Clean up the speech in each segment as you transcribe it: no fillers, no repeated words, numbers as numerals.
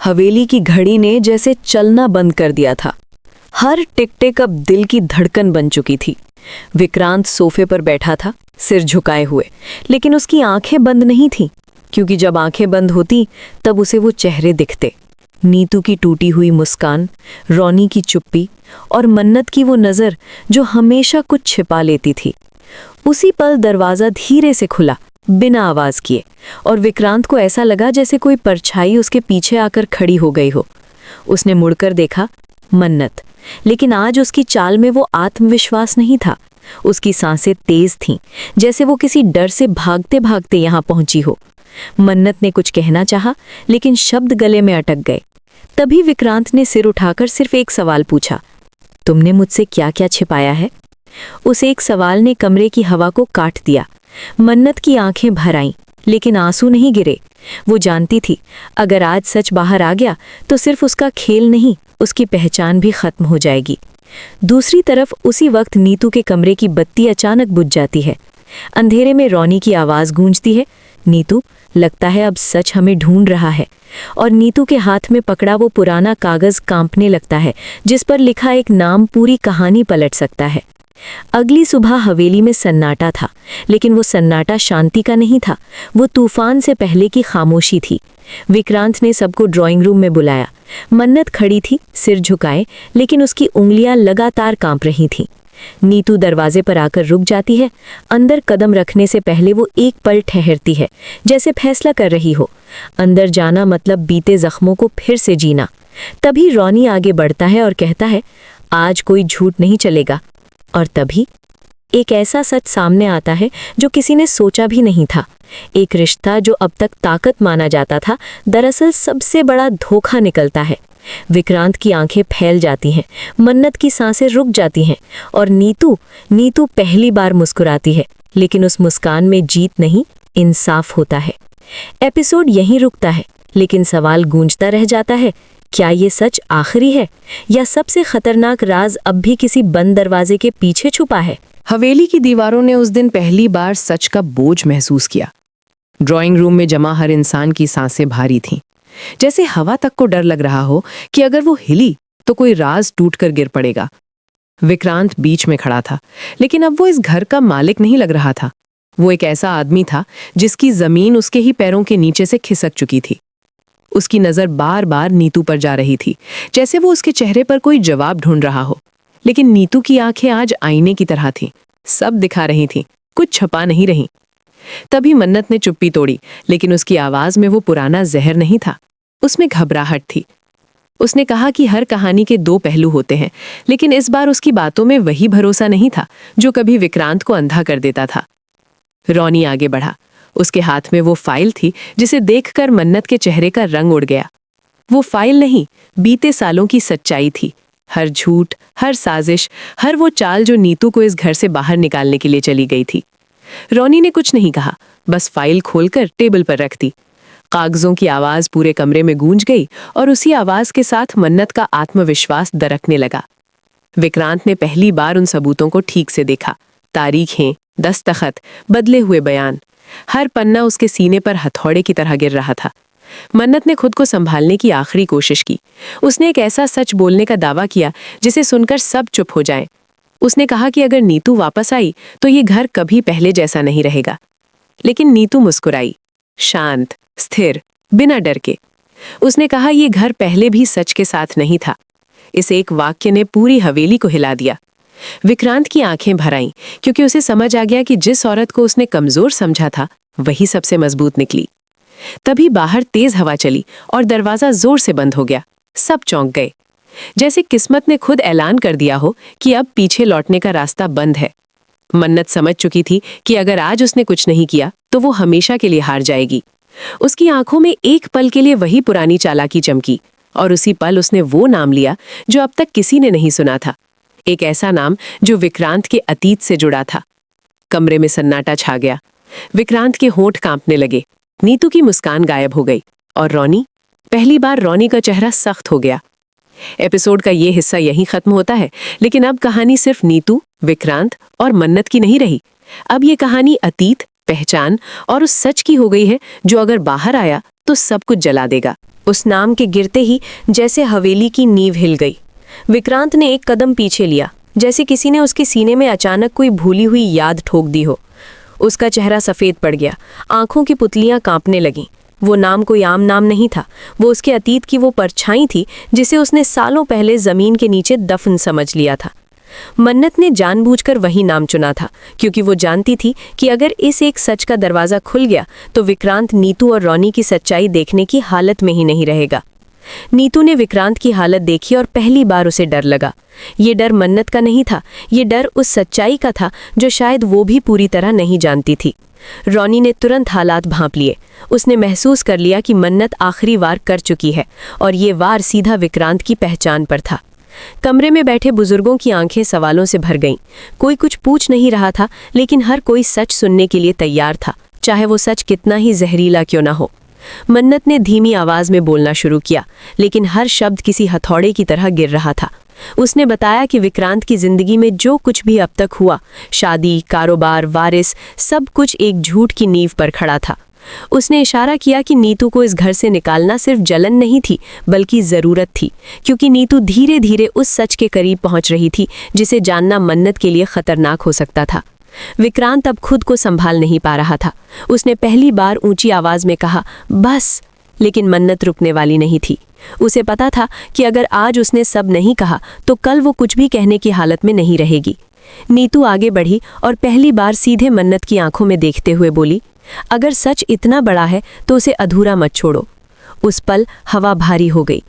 हवेली की घड़ी ने जैसे चलना बंद कर दिया था। हर टिक टिक अब दिल की धड़कन बन चुकी थी। विक्रांत सोफे पर बैठा था, सिर झुकाए हुए, लेकिन उसकी आंखें बंद नहीं थीं, क्योंकि जब आंखें बंद होती तब उसे वो चेहरे दिखते। नीतू की टूटी हुई मुस्कान, रौनी की चुप्पी और मन्नत की वो नज़र जो हमेशा कुछ छिपा लेती थी। उसी पल दरवाज़ा धीरे से खुला, बिना आवाज़ किए, और विक्रांत को ऐसा लगा जैसे कोई परछाई उसके पीछे आकर खड़ी हो गई हो। उसने मुड़कर देखा, मन्नत, लेकिन आज उसकी चाल में वो आत्मविश्वास नहीं था। उसकी सांसें तेज थीं, जैसे वो किसी डर से भागते भागते यहाँ पहुंची हो। मन्नत ने कुछ कहना चाहा, लेकिन शब्द गले में अटक गए। तभी विक्रांत ने सिर उठाकर सिर्फ एक सवाल पूछा, तुमने मुझसे क्या क्या छिपाया है? उस एक सवाल ने कमरे की हवा को काट दिया। मन्नत की आंखें भर आईं, लेकिन आंसू नहीं गिरे। वो जानती थी, अगर आज सच बाहर आ गया तो सिर्फ उसका खेल नहीं, उसकी पहचान भी खत्म हो जाएगी। दूसरी तरफ उसी वक्त नीतू के कमरे की बत्ती अचानक बुझ जाती है। अंधेरे में रौनी की आवाज़ गूंजती है, नीतू, लगता है अब सच हमें ढूंढ रहा है। और नीतू के हाथ में पकड़ा वो पुराना कागज़ कांपने लगता है, जिस पर लिखा एक नाम पूरी कहानी पलट सकता है। अगली सुबह हवेली में सन्नाटा था, लेकिन वो सन्नाटा शांति का नहीं था, वो तूफान से पहले की खामोशी थी। विक्रांत ने सबको ड्राइंग रूम में बुलाया। मन्नत खड़ी थी, सिर झुकाए, लेकिन उसकी उंगलियां लगातार कांप रही थीं। नीतू दरवाजे पर आकर रुक जाती है। अंदर कदम रखने से पहले वो एक पल ठहरती है, जैसे फैसला कर रही हो। अंदर जाना मतलब बीते जख्मों को फिर से जीना। तभी रौनी आगे बढ़ता है और कहता है, आज कोई झूठ नहीं चलेगा। और तभी एक ऐसा सच सामने आता है जो किसी ने सोचा भी नहीं था। एक रिश्ता जो अब तक ताकत माना जाता था, दरअसल सबसे बड़ा धोखा निकलता है। विक्रांत की आंखें फैल जाती हैं, मन्नत की सांसें रुक जाती हैं, और नीतू पहली बार मुस्कुराती है, लेकिन उस मुस्कान में जीत नहीं, इंसाफ होता है। एपिसोड यहीं रुकता है, लेकिन सवाल गूंजता रह जाता है, क्या ये सच आखिरी है, या सबसे खतरनाक राज अब भी किसी बंद दरवाजे के पीछे छुपा है? हवेली की दीवारों ने उस दिन पहली बार सच का बोझ महसूस किया। ड्राइंग रूम में जमा हर इंसान की सांसें भारी थीं, जैसे हवा तक को डर लग रहा हो कि अगर वो हिली तो कोई राज टूटकर गिर पड़ेगा। विक्रांत बीच में खड़ा था, लेकिन अब वो इस घर का मालिक नहीं लग रहा था। वो एक ऐसा आदमी था जिसकी जमीन उसके ही पैरों के नीचे से खिसक चुकी थी। उसकी नजर बार बार नीतू पर जा रही थी, जैसे वो उसके चेहरे पर कोई जवाब ढूंढ रहा हो। लेकिन नीतू की आंखें आज आईने की तरह थीं, सब दिखा रही थीं, कुछ छुपा नहीं रही। तभी मन्नत ने चुप्पी तोड़ी, लेकिन उसकी आवाज में वो पुराना जहर नहीं था, उसमें घबराहट थी। उसने कहा कि हर कहानी के दो पहलू होते हैं, लेकिन इस बार उसकी बातों में वही भरोसा नहीं था जो कभी विक्रांत को अंधा कर देता था। रौनी आगे बढ़ा। उसके हाथ में वो फाइल थी जिसे देखकर मन्नत के चेहरे का रंग उड़ गया। वो फाइल नहीं, बीते सालों की सच्चाई थी। हर झूठ, हर साजिश, हर वो चाल जो नीतू को इस घर से बाहर निकालने के लिए चली गई थी। रौनी ने कुछ नहीं कहा, बस फाइल खोलकर टेबल पर रख दी। कागजों की आवाज पूरे कमरे में गूंज गई, और उसी आवाज के साथ मन्नत का आत्मविश्वास दरकने लगा। विक्रांत ने पहली बार उन सबूतों को ठीक से देखा। तारीखें, दस्तखत, बदले हुए बयान, हर पन्ना उसके सीने पर हथौड़े की तरह गिर रहा था। मन्नत ने खुद को संभालने की आखिरी कोशिश की। उसने एक ऐसा सच बोलने का दावा किया जिसे सुनकर सब चुप हो जाएं। उसने कहा कि अगर नीतू वापस आई तो ये घर कभी पहले जैसा नहीं रहेगा। लेकिन नीतू मुस्कुराई, शांत, स्थिर, बिना डर के। उसने कहा ये घर पहले भी सच के साथ नहीं था। इस एक वाक्य ने पूरी हवेली को हिला दिया। विक्रांत की आंखें भर आईं, क्योंकि उसे समझ आ गया कि जिस औरत को उसने कमजोर समझा था वही सबसे मजबूत निकली। तभी बाहर तेज हवा चली और दरवाजा जोर से बंद हो गया। सब चौंक गए, जैसे किस्मत ने खुद ऐलान कर दिया हो कि अब पीछे लौटने का रास्ता बंद है। मन्नत समझ चुकी थी कि अगर आज उसने कुछ नहीं किया तो वो हमेशा के लिए हार जाएगी। उसकी आंखों में एक पल के लिए वही पुरानी चालाकी चमकी, और उसी पल उसने वो नाम लिया जो अब तक किसी ने नहीं सुना था। एक ऐसा नाम जो विक्रांत के अतीत से जुड़ा था। कमरे में सन्नाटा छा गया। विक्रांत के होंठ कांपने लगे। नीतू की मुस्कान गायब हो गई, और रौनी, पहली बार रौनी का चेहरा सख्त हो गया। एपिसोड का ये हिस्सा यहीं खत्म होता है, लेकिन अब कहानी सिर्फ नीतू, विक्रांत और मन्नत की नहीं रही। अब ये कहानी अतीत, पहचान और उस सच की हो गई है जो अगर बाहर आया तो सब कुछ जला देगा। उस नाम के गिरते ही जैसे हवेली की नींव हिल गई। विक्रांत ने एक कदम पीछे लिया, जैसे किसी ने उसके सीने में अचानक कोई भूली हुई याद ठोक दी हो। उसका चेहरा सफ़ेद पड़ गया, आंखों की पुतलियां कांपने लगीं। वो नाम कोई आम नाम नहीं था, वो उसके अतीत की वो परछाई थी जिसे उसने सालों पहले ज़मीन के नीचे दफन समझ लिया था। मन्नत ने जानबूझकर वही नाम चुना था, क्योंकि वो जानती थी कि अगर इस एक सच का दरवाज़ा खुल गया तो विक्रांत नीतू और रॉनी की सच्चाई देखने की हालत में ही नहीं रहेगा। नीतू ने विक्रांत की हालत देखी और पहली बार उसे डर लगा। ये डर मन्नत का नहीं था, ये डर उस सच्चाई का था जो शायद वो भी पूरी तरह नहीं जानती थी। रॉनी ने तुरंत हालात भांप लिए। उसने महसूस कर लिया कि मन्नत आखिरी वार कर चुकी है और ये वार सीधा विक्रांत की पहचान पर था। कमरे में बैठे बुजुर्गों की आंखें सवालों से भर गईं। कोई कुछ पूछ नहीं रहा था, लेकिन हर कोई सच सुनने के लिए तैयार था, चाहे वो सच कितना ही जहरीला क्यों ना हो। मन्नत ने धीमी आवाज में बोलना शुरू किया, लेकिन हर शब्द किसी हथौड़े की तरह गिर रहा था। उसने बताया कि विक्रांत की जिंदगी में जो कुछ भी अब तक हुआ, शादी, कारोबार, वारिस, सब कुछ एक झूठ की नींव पर खड़ा था। उसने इशारा किया कि नीतू को इस घर से निकालना सिर्फ जलन नहीं थी, बल्कि ज़रूरत थी, क्योंकि नीतू धीरे धीरे उस सच के करीब पहुंच रही थी जिसे जानना मन्नत के लिए खतरनाक हो सकता था। विक्रांत अब खुद को संभाल नहीं पा रहा था। उसने पहली बार ऊंची आवाज में कहा, बस, लेकिन मन्नत रुकने वाली नहीं थी। उसे पता था कि अगर आज उसने सब नहीं कहा तो कल वो कुछ भी कहने की हालत में नहीं रहेगी। नीतू आगे बढ़ी और पहली बार सीधे मन्नत की आंखों में देखते हुए बोली, अगर सच इतना बड़ा है तो उसे अधूरा मत छोड़ो। उस पल हवा भारी हो गई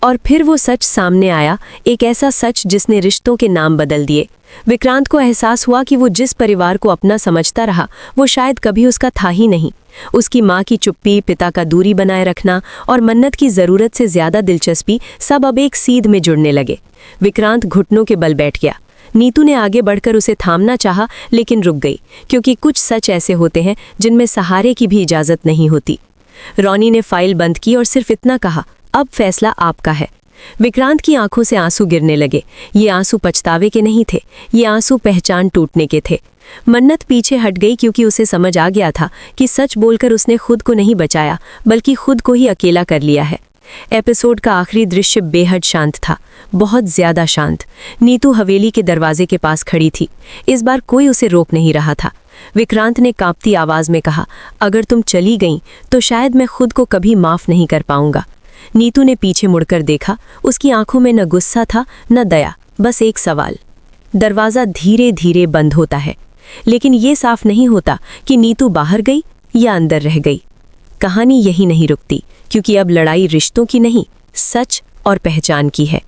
और फिर वो सच सामने आया, एक ऐसा सच जिसने रिश्तों के नाम बदल दिए। विक्रांत को एहसास हुआ कि वो जिस परिवार को अपना समझता रहा वो शायद कभी उसका था ही नहीं। उसकी माँ की चुप्पी, पिता का दूरी बनाए रखना और मन्नत की ज़रूरत से ज़्यादा दिलचस्पी सब अब एक सीध में जुड़ने लगे। विक्रांत घुटनों के बल बैठ गया। नीतू ने आगे बढ़कर उसे थामना चाहा, लेकिन रुक गई, क्योंकि कुछ सच ऐसे होते हैं जिनमें सहारे की भी इजाज़त नहीं होती। रॉनी ने फाइल बंद की और सिर्फ इतना कहा, अब फैसला आपका है। विक्रांत की आंखों से आंसू गिरने लगे। ये आंसू पछतावे के नहीं थे, ये आंसू पहचान टूटने के थे। मन्नत पीछे हट गई, क्योंकि उसे समझ आ गया था कि सच बोलकर उसने खुद को नहीं बचाया, बल्कि खुद को ही अकेला कर लिया है। एपिसोड का आखिरी दृश्य बेहद शांत था, बहुत ज्यादा शांत। नीतू हवेली के दरवाजे के पास खड़ी थी। इस बार कोई उसे रोक नहीं रहा था। विक्रांत ने कांपती आवाज में कहा, अगर तुम चली गई तो शायद मैं खुद को कभी माफ नहीं कर पाऊंगा। नीतू ने पीछे मुड़कर देखा। उसकी आंखों में न गुस्सा था न दया, बस एक सवाल। दरवाज़ा धीरे धीरे बंद होता है, लेकिन ये साफ नहीं होता कि नीतू बाहर गई या अंदर रह गई। कहानी यही नहीं रुकती, क्योंकि अब लड़ाई रिश्तों की नहीं, सच और पहचान की है।